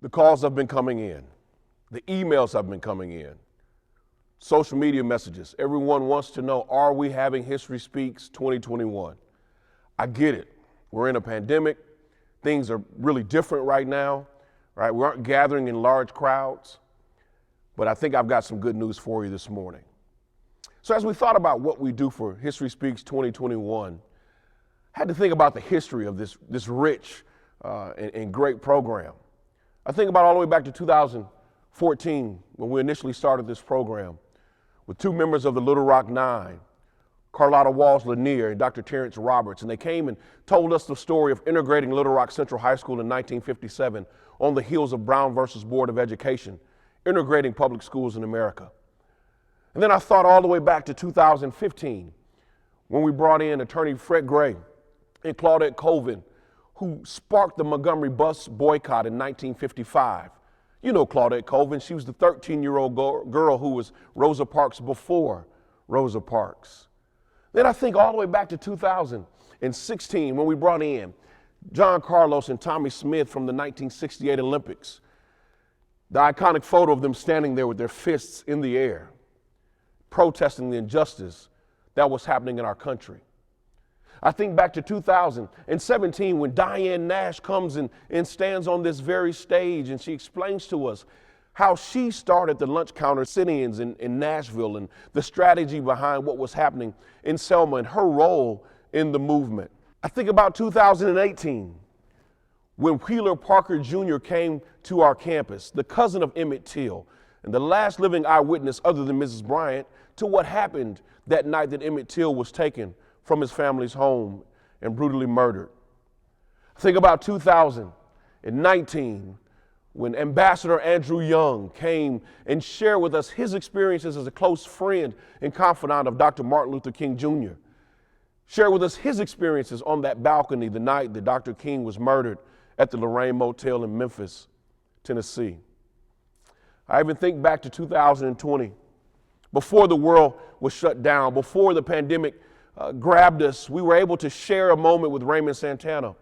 The calls have been coming in. The emails have been coming in. Social media messages. Everyone wants to know, are we having History Speaks 2021? I get it. We're in a pandemic. Things are really different right now, right? We aren't gathering in large crowds. But I think I've got some good news for you this morning. So as we thought about what we do for History Speaks 2021, I had to think about the history of this rich and great program. I think about all the way back to 2014 when we initially started this program with two members of the Little Rock Nine, Carlotta Walls Lanier and Dr. Terrence Roberts, and they came and told us the story of integrating Little Rock Central High School in 1957 on the heels of Brown versus Board of Education, integrating public schools in America. And then I thought all the way back to 2015 when we brought in attorney Fred Gray and Claudette Colvin, who sparked the Montgomery bus boycott in 1955. You know Claudette Colvin, she was the 13-year-old girl who was Rosa Parks before Rosa Parks. Then I think all the way back to 2016 when we brought in John Carlos and Tommy Smith from the 1968 Olympics. The iconic photo of them standing there with their fists in the air, protesting the injustice that was happening in our country. I think back to 2017 when Diane Nash comes and stands on this very stage and she explains to us how she started the lunch counter sit-ins in Nashville and the strategy behind what was happening in Selma and her role in the movement. I think about 2018 when Wheeler Parker Jr. came to our campus, the cousin of Emmett Till, and the last living eyewitness other than Mrs. Bryant to what happened that night that Emmett Till was taken from his family's home and brutally murdered. Think about 2019 when Ambassador Andrew Young came and shared with us his experiences as a close friend and confidant of Dr. Martin Luther King Jr. Shared with us his experiences on that balcony the night that Dr. King was murdered at the Lorraine Motel in Memphis, Tennessee. I even think back to 2020, before the world was shut down, before the pandemic grabbed us, we were able to share a moment with Raymond Santana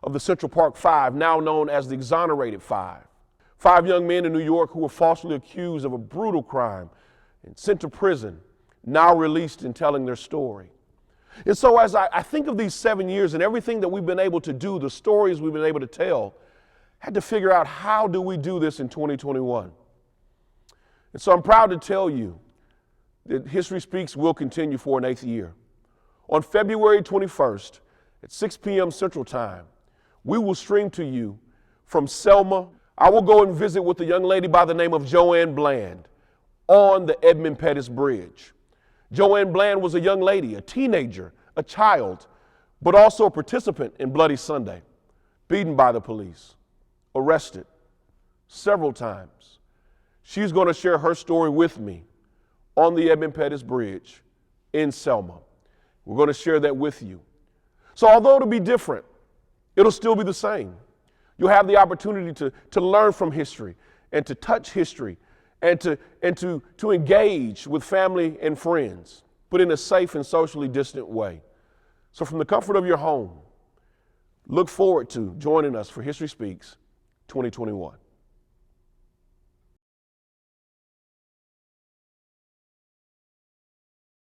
of the Central Park Five, now known as the Exonerated Five. 5 young men in New York who were falsely accused of a brutal crime and sent to prison, now released and telling their story. And so as I think of these 7 years and everything that we've been able to do, the stories we've been able to tell, I had to figure out how do we do this in 2021. And so I'm proud to tell you that History Speaks will continue for an 8th year. On February 21st at 6 p.m. Central Time, we will stream to you from Selma. I will go and visit with a young lady by the name of JoAnne Bland on the Edmund Pettus Bridge. JoAnne Bland was a young lady, a teenager, a child, but also a participant in Bloody Sunday, beaten by the police, arrested several times. She's going to share her story with me on the Edmund Pettus Bridge in Selma. We're going to share that with you. So although it'll be different, it'll still be the same. You'll have the opportunity to learn from history and to touch history and to engage with family and friends, but in a safe and socially distant way. So from the comfort of your home, look forward to joining us for History Speaks 2021.